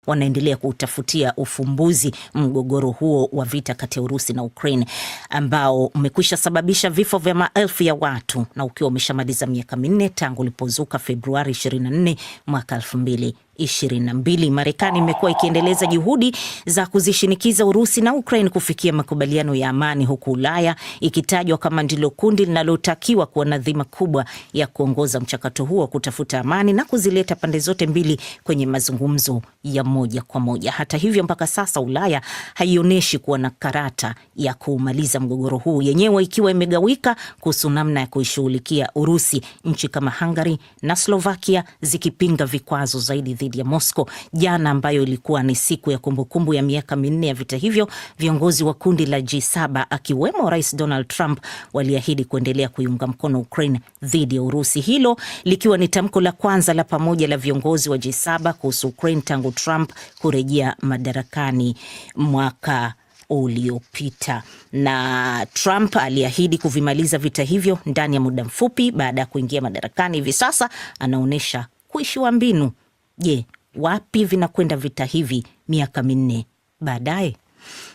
wanaendelea kutafutia ufumbuzi mgogoro huo wa vita kati ya Urusi na Ukraine ambao umekwisha sababisha vifo vya maelfu ya watu na ukiwa umeshamaliza miaka 4 tangu ulipozuka Februari 24 mwaka 2022. Marekani imekuwa ikiendeleza juhudi za kuzishinikiza Urusi na Ukraine kufikia makubaliano ya amani, huku Ulaya ikitajwa kama ndilo kundi linalotakiwa kuwa na dhima kubwa ya kuongoza mchakato huo kutafuta amani na kuzileta pande zote mbili kwenye mazungumzo ya moja kwa moja. Hata hivyo, mpaka sasa Ulaya haionyeshi kuwa na karata ya kumaliza mgogoro huu, yenyewe ikiwa imegawika kuhusu namna ya kuishughulikia Urusi, nchi kama Hungary na Slovakia zikipinga vikwazo zaidi dhidi ya Moscow. Jana, ambayo ilikuwa ni siku ya kumbukumbu ya miaka 4 ya vita hivyo, viongozi wa kundi la G7 akiwemo Rais Donald Trump waliahidi kuendelea kuiunga mkono Ukraine dhidi ya Urusi, hilo likiwa ni tamko la kwanza la pamoja la viongozi wa G7 kuhusu Ukraine tangu Trump kurejea madarakani mwaka uliopita. Na Trump aliahidi kuvimaliza vita hivyo ndani ya muda mfupi baada ya kuingia madarakani. Hivi sasa anaonesha kuishiwa mbinu. Je, wapi vinakwenda vita hivi miaka 4 baadaye?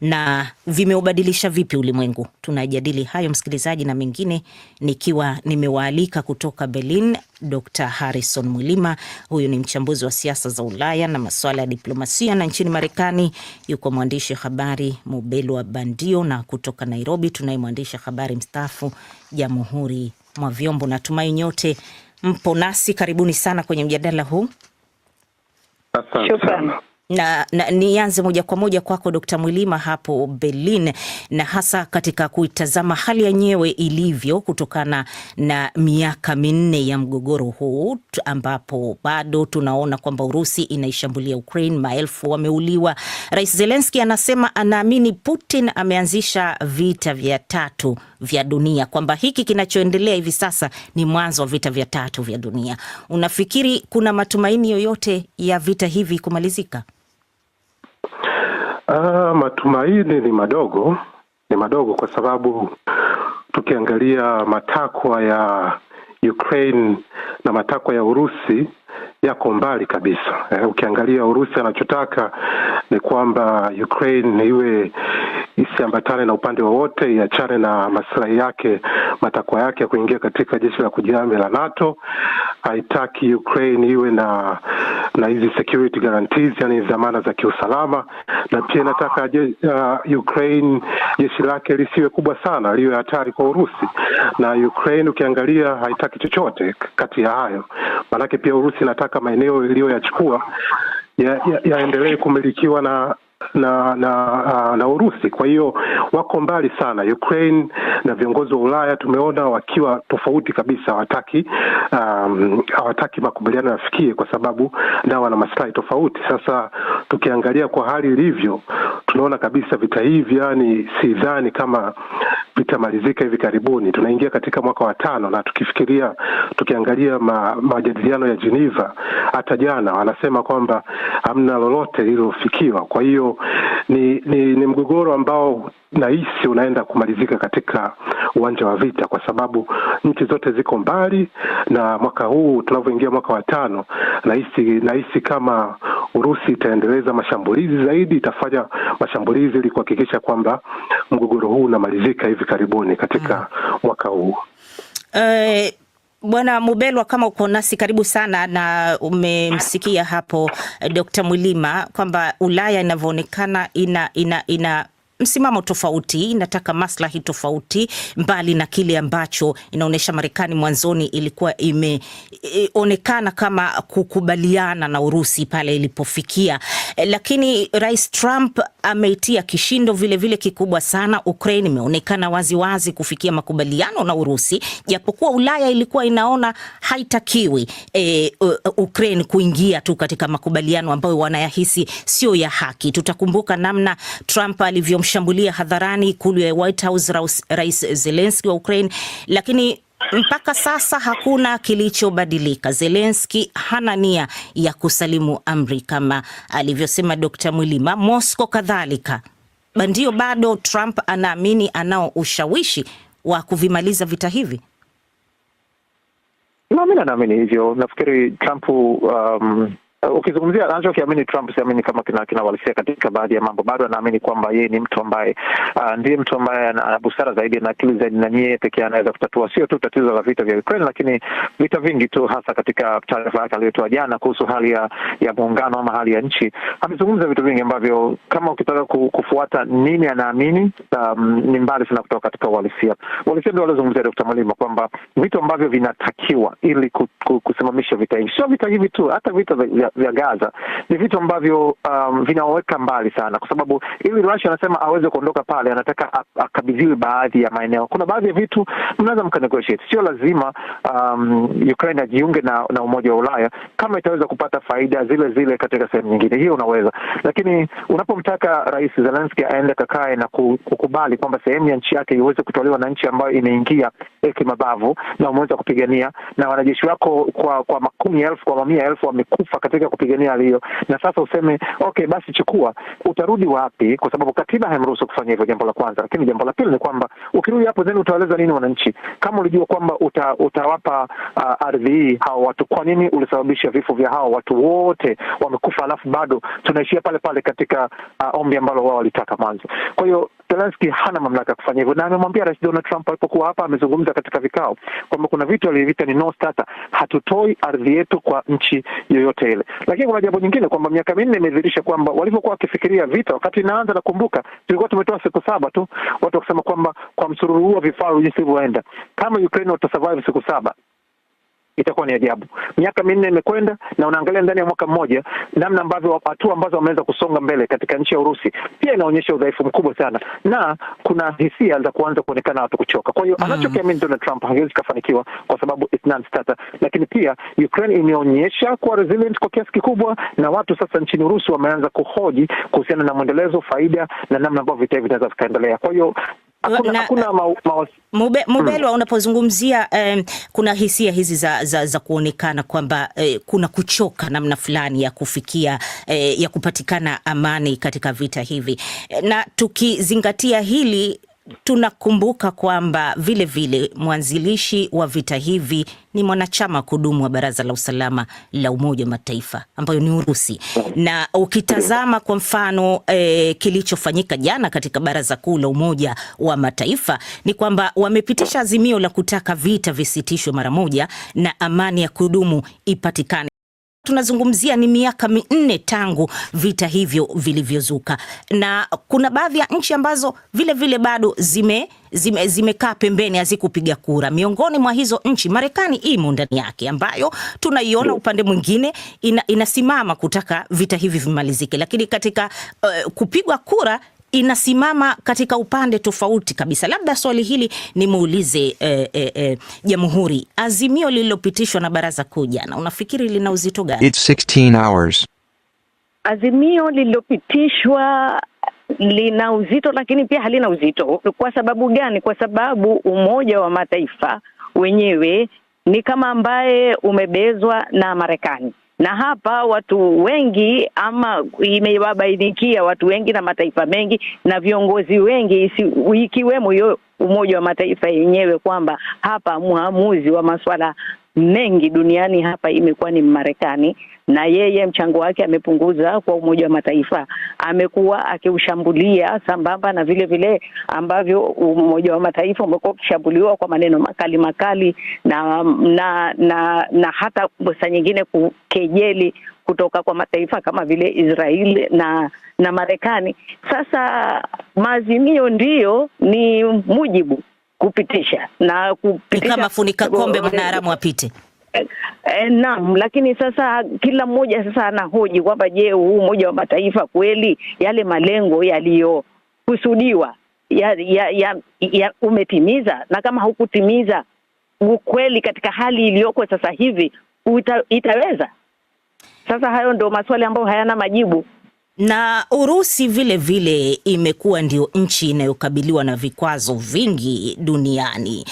Na vimeubadilisha vipi ulimwengu? Tunajadili hayo msikilizaji na mengine, nikiwa nimewaalika kutoka Berlin Dr. Harrison Mwilima. Huyu ni mchambuzi wa siasa za Ulaya na masuala ya diplomasia, na nchini Marekani yuko mwandishi habari Mubelwa Bandio, na kutoka Nairobi tunaye mwandishi habari mstaafu Jamhuri mwa Vyombo. Natumai nyote mpo nasi, karibuni sana kwenye mjadala huu. Asante. Na nianze moja kwa moja kwako Dr. Mwilima hapo Berlin, na hasa katika kuitazama hali yenyewe ilivyo kutokana na miaka 4 ya mgogoro huu, ambapo bado tunaona kwamba Urusi inaishambulia Ukraine, maelfu wameuliwa. Rais Zelensky anasema anaamini Putin ameanzisha vita vya 3 vya dunia, kwamba hiki kinachoendelea hivi sasa ni mwanzo wa vita vya 3 vya dunia. Unafikiri kuna matumaini yoyote ya vita hivi kumalizika? Matumaini ni madogo kwa sababu tukiangalia matakwa ya Ukraine na matakwa ya Urusi yako mbali kabisa. Ukiangalia Urusi anachotaka ni kwamba Ukraine iwe isiambatane na upande wowote, iachane na maslahi yake, matakwa yake ya kuingia katika jeshi la kujihami la NATO. Haitaki Ukraine iwe na hizi security guarantees, yani dhamana za kiusalama, na pia inataka Ukraine jeshi lake lisiwe kubwa sana, liwe hatari kwa Urusi. Na Ukraine ukiangalia haitaki chochote kati ya hayo. Maana pia Urusi inataka maeneo iliyoyachukua yaendelee kumilikiwa na Urusi. Kwa hiyo wako mbali sana Ukraine, na viongozi wa Ulaya tumeona wakiwa tofauti kabisa, hawataki makubaliano yafikie kwa sababu nao wana maslahi tofauti. Sasa tukiangalia kwa hali ilivyo, tunaona kabisa vita hivi, yani sidhani kama vitamalizika hivi karibuni. Tunaingia katika mwaka wa 5, na tukiangalia majadiliano ya Geneva hata jana wanasema kwamba hamna lolote lililofikiwa. Kwa hiyo ni mgogoro ambao nahisi unaenda kumalizika katika uwanja wa vita, kwa sababu nchi zote ziko mbali, na mwaka huu tunavyoingia mwaka wa 5, nahisi kama Urusi itaendeleza mashambulizi zaidi, itafanya mashambulizi ili kuhakikisha kwamba mgogoro huu unamalizika hivi karibuni katika mwaka huu. Bwana Mubelwa, kama uko nasi, karibu sana. Na umemsikia hapo Dr. Mwilima kwamba Ulaya inavyoonekana ina msimamo tofauti, inataka maslahi tofauti, mbali na kile ambacho inaonesha Marekani mwanzoni ilikuwa imeonekana kama kukubaliana na Urusi pale ilipofikia. Lakini Rais Trump ameitia kishindo vile kikubwa sana. Ukraine imeonekana wazi kufikia makubaliano na Urusi, japokuwa Ulaya ilikuwa inaona haitakiwi Ukraine kuingia tu katika makubaliano ambayo wanayahisi sio ya haki. Tutakumbuka namna Trump alivyomshambulia hadharani ikulu ya White House Rais Zelensky wa Ukraine, lakini mpaka sasa hakuna kilichobadilika. Zelensky hana nia ya kusalimu amri kama alivyosema Dr. Mwilima. Moscow kadhalika. Ndio bado Trump anaamini anao ushawishi wa kuvimaliza vita hivi? Mimi naamini hivyo. Nafikiri Trump ukizungumzia anachokiamini Trump, siamini kama kinawalisia katika baadhi ya mambo. Bado anaamini kwamba yeye ni mtu ambaye ndiye mtu ambaye ana busara zaidi na akili zaidi, na yeye pekee anaweza kutatua sio tu tatizo la vita vya Ukraine, lakini vita vingi tu, hasa katika taarifa yake aliyotoa jana kuhusu hali ya muungano ama hali ya nchi. Amezungumza vitu vingi ambavyo kama ukitaka kufuata nini anaamini, ni mbali sana kutoka katika uhalisia. Uhalisia ndio alizungumzia Dr. Malima kwamba vitu ambavyo vinatakiwa ili kusimamisha vita hivi, sio vita hivi tu, hata vita vya Gaza ni vitu ambavyo vinaweka mbali sana, kwa sababu ili Russia anasema aweze kuondoka pale, anataka akabidhiwe baadhi ya maeneo. Kuna baadhi ya vitu mnaweza mkanegotiate, sio lazima Ukraine ajiunge na Umoja wa Ulaya kama itaweza kupata faida zile katika sehemu nyingine, hiyo unaweza. Lakini unapomtaka Rais Zelensky aende kakae na kukubali kwamba sehemu ya nchi yake iweze kutolewa na nchi ambayo imeingia kimabavu na umeweza kupigania, na wanajeshi wako kwa makumi elfu, kwa mamia elfu wamekufa katika kupigania hiyo, na sasa useme okay, basi chukua, utarudi wapi? Kwa sababu katiba haimruhusu kufanya hivyo, jambo la kwanza. Lakini jambo la pili ni kwamba ukirudi hapo then utaeleza nini wananchi? Kama ulijua kwamba utawapa ardhi hii hao watu, kwa nini ulisababisha vifo vya hao watu wote wamekufa, alafu bado tunaishia pale pale katika ombi ambalo wao walitaka mwanzo? Kwa hiyo Zelensky hana mamlaka kufanya hivyo, na amemwambia Rais Donald Trump alipokuwa hapa, amezungumza katika vikao kwamba kuna vitu alivyoviita ni no starter, hatutoi ardhi yetu kwa nchi yoyote ile. Lakini kuna jambo nyingine kwamba miaka 4 imedhihirisha kwamba walivyokuwa wakifikiria vita wakati inaanza, nakumbuka tulikuwa tumetoa siku 7 tu, watu wakisema kwamba kwa msururu huo vifaru jinsi ilivyoenda, kama Ukraine watasurvive siku 7 itakuwa ni ajabu. Miaka 4 imekwenda na unaangalia ndani ya mwaka mmoja namna ambavyo hatua ambazo wameweza kusonga mbele katika nchi ya Urusi pia inaonyesha udhaifu mkubwa sana, na kuna hisia za kuanza kuonekana watu kuchoka. Kwa hiyo anachokiamini Donald Trump hangewezi kufanikiwa kwa sababu it's non-starter. Lakini pia Ukraine imeonyesha kuwa resilient kwa kiasi kikubwa, na watu sasa nchini Urusi wameanza kuhoji kuhusiana na muendelezo, faida na namna ambavyo vita hivi vinaweza vikaendelea. Kwa hiyo hakuna Mubelwa, unapozungumzia kuna hisia hizi za kuonekana kwamba kuna kuchoka namna fulani ya kufikia ya kupatikana amani katika vita hivi, na tukizingatia hili tunakumbuka kwamba vile vile mwanzilishi wa vita hivi ni mwanachama kudumu wa Baraza la Usalama la Umoja wa Mataifa ambayo ni Urusi. Na ukitazama kwa mfano kilichofanyika jana katika Baraza Kuu la Umoja wa Mataifa ni kwamba wamepitisha azimio la kutaka vita visitishwe mara moja na amani ya kudumu ipatikane. Tunazungumzia ni miaka 4 tangu vita hivyo vilivyozuka, na kuna baadhi ya nchi ambazo vile vile bado zimekaa pembeni, hazikupiga kura. Miongoni mwa hizo nchi Marekani imo ndani yake, ambayo tunaiona upande mwingine inasimama kutaka vita hivi vimalizike, lakini katika kupigwa kura inasimama katika upande tofauti kabisa. Labda swali hili nimuulize Jamhuri, azimio lililopitishwa na Baraza Kuu jana, unafikiri lina uzito gani? It's 16 hours. Azimio lililopitishwa lina uzito, lakini pia halina uzito. Kwa sababu gani? Kwa sababu Umoja wa Mataifa wenyewe ni kama ambaye umebezwa na Marekani. Na hapa watu wengi, ama imewabainikia watu wengi na mataifa mengi na viongozi wengi ikiwemo hiyo Umoja wa Mataifa yenyewe, kwamba hapa muamuzi wa masuala mengi duniani hapa imekuwa ni Marekani, na yeye mchango wake amepunguza kwa Umoja wa Mataifa. Amekuwa akiushambulia sambamba na vile vile ambavyo Umoja wa Mataifa umekuwa ukishambuliwa kwa maneno makali na hata saa nyingine kukejeli kutoka kwa mataifa kama vile Israeli na Marekani. Sasa maazimio ndiyo ni mujibu kupitisha na kupitisha kama funika kombe mwanaharamu apite. Naam, lakini sasa kila mmoja sasa anahoji kwamba je, huu Umoja wa Mataifa kweli yale malengo yaliyokusudiwa ya umetimiza? Na kama hukutimiza ukweli katika hali iliyoko sasa hivi itaweza? Sasa hayo ndio maswali ambayo hayana majibu. Na Urusi vile vile imekuwa ndio nchi inayokabiliwa na vikwazo vingi duniani,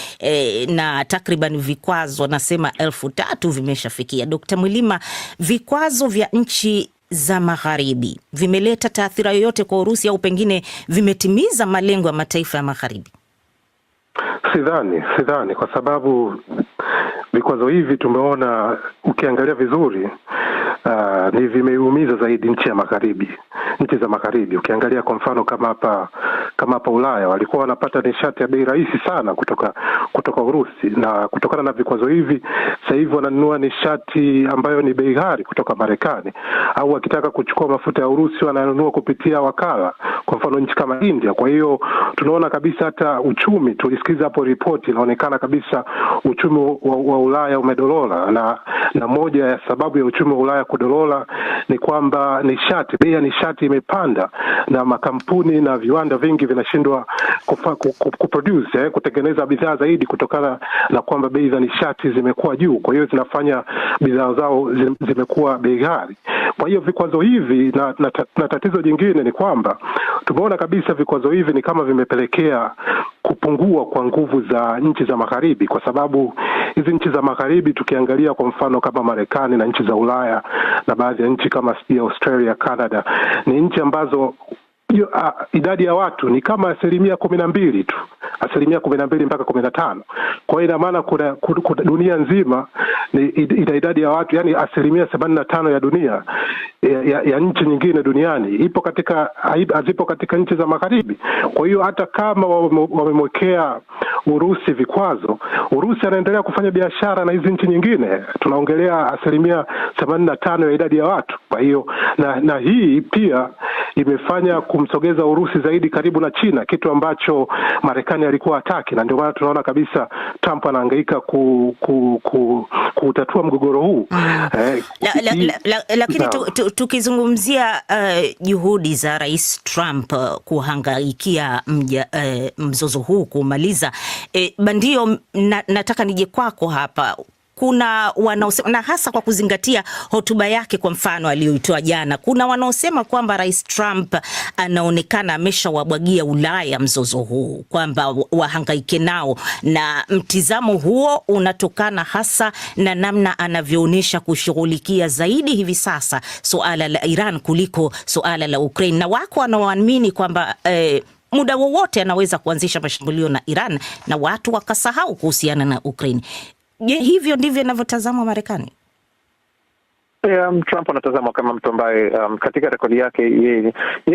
na takriban vikwazo nasema 3,000 vimeshafikia. Dr. Mwilima, vikwazo vya nchi za magharibi vimeleta taathira yoyote kwa Urusi, au pengine vimetimiza malengo ya mataifa ya magharibi? Sidhani kwa sababu vikwazo hivi tumeona, ukiangalia vizuri ni vimeumiza zaidi nchi za magharibi. Ukiangalia kwa mfano kama hapa Ulaya walikuwa wanapata nishati ya bei rahisi sana kutoka Urusi, na kutokana na vikwazo hivi sasa hivi wananunua nishati ambayo ni bei ghali kutoka Marekani, au wakitaka kuchukua mafuta ya Urusi wananunua kupitia wakala, kwa mfano nchi kama India. Kwa hiyo tunaona kabisa hata uchumi, tulisikiza hapo ripoti, inaonekana kabisa uchumi wa Ulaya umedolola, na moja ya sababu ya uchumi wa Ulaya kudolola ni kwamba bei ya nishati imepanda, na makampuni na viwanda vingi vinashindwa kuproduce kutengeneza bidhaa zaidi kutokana na kwamba bei za nishati zimekuwa juu. Kwa hiyo zinafanya bidhaa zao zimekuwa bei ghali. Kwa hiyo vikwazo hivi na tatizo jingine ni kwamba tumeona kabisa vikwazo hivi ni kama vimepelekea kupungua kwa nguvu za nchi za magharibi, kwa sababu hizi nchi za magharibi tukiangalia kwa mfano kama Marekani na nchi za Ulaya na baadhi ya nchi kama Australia, Canada, ni nchi ambazo idadi ya watu ni kama 12% tu, 12% mpaka 15%. Kwa hiyo ina maana kuna dunia nzima ina idadi ya watu, yani 85% ya dunia ya nchi nyingine duniani hazipo katika nchi za magharibi. Kwa hiyo hata kama wamemwekea Urusi vikwazo, Urusi anaendelea kufanya biashara na hizi nchi nyingine. Tunaongelea 85% ya idadi ya watu. Kwa hiyo na hii pia imefanya kumsogeza Urusi zaidi karibu na China, kitu ambacho Marekani alikuwa hataki, na ndio maana tunaona kabisa Trump anahangaika kutatua mgogoro huu. Lakini tukizungumzia juhudi za Rais Trump kuhangaikia mzozo huu kumaliza, Bandio, nataka nije kwako hapa. Kuna wanaosema, na hasa kwa kuzingatia hotuba yake kwa mfano aliyoitoa jana, kuna wanaosema kwamba Rais Trump anaonekana ameshawabwagia Ulaya mzozo huu, kwamba wahangaike nao, na mtizamo huo unatokana hasa na namna anavyoonyesha kushughulikia zaidi hivi sasa suala la Iran kuliko suala la Ukraine, na wako wanaoamini kwamba muda wowote anaweza kuanzisha mashambulio na Iran na watu wakasahau kuhusiana na Ukraine. Je, hivyo ndivyo inavyotazamwa Marekani? Trump anatazamwa kama mtu ambaye katika rekodi yake yeye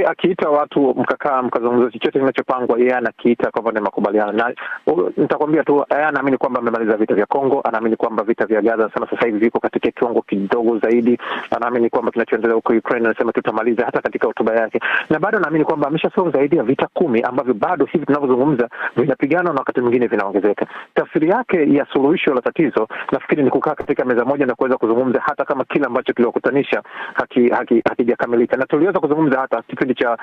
akiita watu mkazungumza chochote kinachopangwa, yeye anakiita kwamba ni makubaliano. Na nitakwambia tu, anaamini kwamba amemaliza vita vya Kongo, anaamini kwamba vita vya Gaza sana sasa hivi viko katika kiwango kidogo zaidi, anaamini kwamba kinachoendelea huko Ukraine anasema tutamaliza hata katika hotuba yake, na bado anaamini kwamba ameshasolve zaidi ya vita 10 ambavyo bado hivi tunavyozungumza vinapigana na wakati mwingine vinaongezeka. Tafsiri yake ya suluhisho la tatizo nafikiri ni kukaa katika meza moja na kuweza kuzungumza hata kama kila ambacho kiliokutanisha hakijakamilika. Na tuliweza kuzungumza hata kipindi cha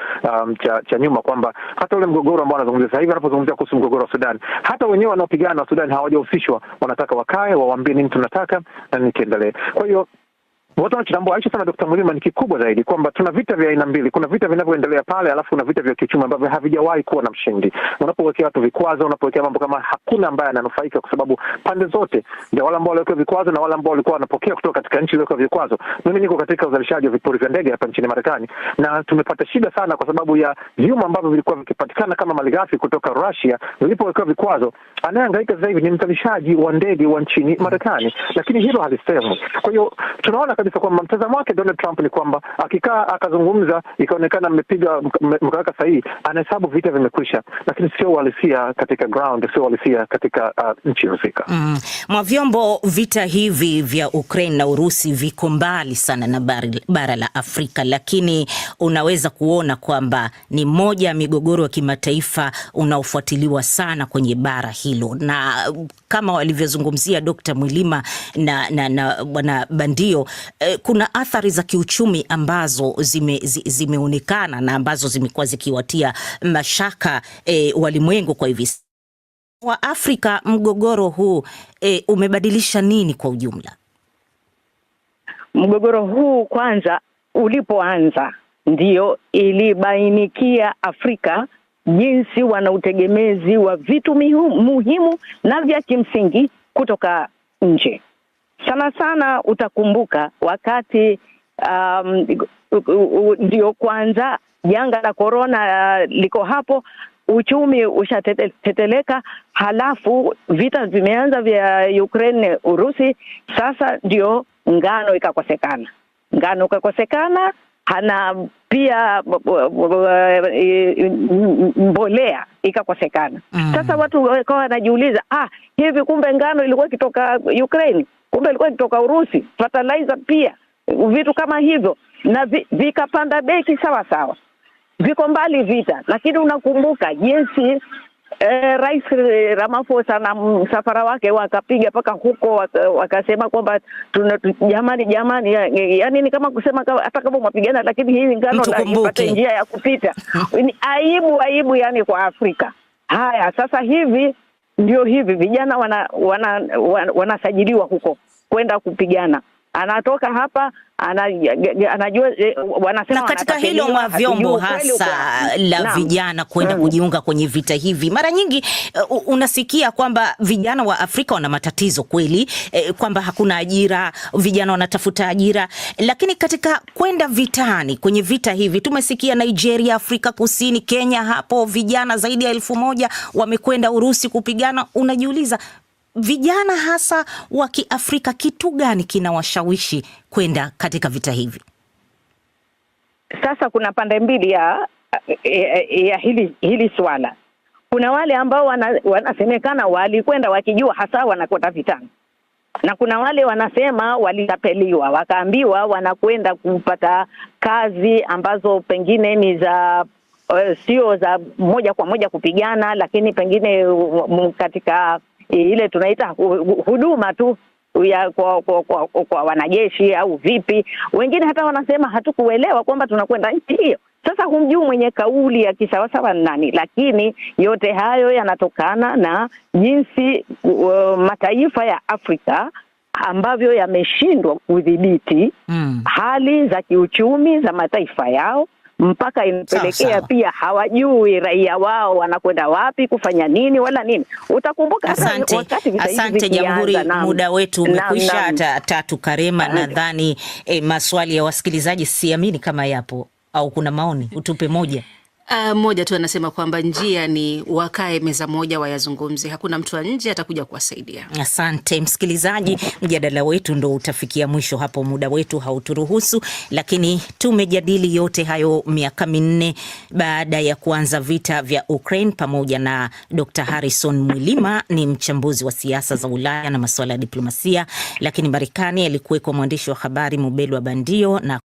nyuma kwamba hata ule mgogoro ambao anazungumzia sasa hivi, anapozungumzia kuhusu mgogoro wa Sudan, hata wenyewe wanaopigana wa Sudan hawajahusishwa, wanataka wakae wawaambie nini tunataka na nini kiendelee. Kwa hiyo watu wanachambua alichosema Dr. Mulima ni kikubwa zaidi, kwamba tuna vita vya aina mbili. Kuna vita vinavyoendelea pale, alafu kuna vita vya kiuchumi ambavyo havijawahi kuwa na mshindi. Unapowekea watu vikwazo, unapowekea mambo kama, hakuna ambaye ananufaika, kwa sababu pande zote, ndio wale ambao walikuwa vikwazo na wale ambao walikuwa wanapokea kutoka katika nchi iliyoko vikwazo. Mimi niko katika uzalishaji wa vipuri vya ndege hapa nchini Marekani, na tumepata shida sana kwa sababu ya vyuma ambavyo vilikuwa vikipatikana kama malighafi kutoka Russia vilipowekwa vikwazo. Anayehangaika sasa hivi ni mzalishaji wa ndege wa nchini Marekani, lakini hilo halisemwi. Kwa hiyo tunaona kabisa kwamba mtazamo wake Donald Trump ni kwamba akikaa akazungumza ikaonekana amepiga mkaka sahihi, anahesabu vita vimekwisha, lakini sio uhalisia katika ground, sio uhalisia katika nchi husika. Mwavyombo, vita hivi vya Ukraine na Urusi viko mbali sana na bara la Afrika, lakini unaweza kuona kwamba ni moja ya migogoro ya kimataifa unaofuatiliwa sana kwenye bara hilo, na kama walivyozungumzia Dr. Mwilima na Bwana Bandio, kuna athari za kiuchumi ambazo zimeonekana na ambazo zimekuwa zikiwatia mashaka walimwengu kwa hivi sasa. Wa Afrika, mgogoro huu umebadilisha nini kwa ujumla? Mgogoro huu kwanza ulipoanza ndio ilibainikia Afrika jinsi wana utegemezi wa vitu muhimu na vya kimsingi kutoka nje. Sana sana utakumbuka wakati ndio kwanza janga la corona liko hapo, uchumi ushateteleka, halafu vita vimeanza vya Ukraine Urusi, sasa ndio ngano ikakosekana. ngano ikakosekana, hana pia mbolea ikakosekana. Sasa watu wakawa wanajiuliza, hivi kumbe ngano ilikuwa ikitoka Ukraine, kumbe ilikuwa ikitoka Urusi, fertilizer pia, vitu kama hivyo, na vikapanda bei sawa sawa. Viko mbali vita, lakini unakumbuka jinsi Rais Ramaphosa na msafara wake wakapiga paka huko, wakasema kwamba jamani, yani ni kama kusema hata kama mwapigana, lakini hii ngano ipate njia ya kupita. Ni aibu yani kwa Afrika. Haya, sasa hivi ndio hivi vijana wanasajiliwa huko kwenda kupigana. Anatoka hapa anajua wanasema, na katika hilo mwa vyombo hasa la vijana kwenda kujiunga kwenye vita hivi, mara nyingi unasikia kwamba vijana wa Afrika wana matatizo kweli, kwamba hakuna ajira, vijana wanatafuta ajira, lakini katika kwenda vitani kwenye vita hivi tumesikia Nigeria, Afrika Kusini, Kenya, hapo vijana zaidi ya 1000 wamekwenda Urusi kupigana. Unajiuliza, vijana hasa wa Kiafrika kitu gani kinawashawishi kwenda katika vita hivi? Sasa kuna pande mbili ya hili swala. Kuna wale ambao wanasemekana walikwenda wakijua hasa wanakwenda vitani, na kuna wale wanasema walitapeliwa, wakaambiwa wanakwenda kupata kazi ambazo pengine ni za sio za moja kwa moja kupigana, lakini pengine katika ile tunaita huduma tu ya kwa wanajeshi au vipi. Wengine hata wanasema hatukuelewa kwamba tunakwenda nchi hiyo. Sasa humjui mwenye kauli ya kisawasawa nani, lakini yote hayo yanatokana na jinsi mataifa ya Afrika ambavyo yameshindwa kudhibiti hali za kiuchumi za mataifa yao, mpaka inapelekea pia hawajui raia wao wanakwenda wapi kufanya nini wala nini. Utakumbuka asante Jamhuri, muda wetu umekwisha. Tatu Karema, nadhani maswali ya wasikilizaji siamini kama yapo, au kuna maoni, utupe moja. Moja tu anasema kwamba njia ni wakae meza moja wayazungumze, hakuna mtu wa nje atakuja kuwasaidia. Asante msikilizaji, mjadala wetu ndo utafikia mwisho hapo, muda wetu hauturuhusu, lakini tumejadili yote hayo miaka 4 baada ya kuanza vita vya Ukraine, pamoja na Dr. Harrison Mwilima, ni mchambuzi wa siasa za Ulaya na masuala ya diplomasia, lakini Marekani alikuweko mwandishi wa habari Mubelwa Bandio, na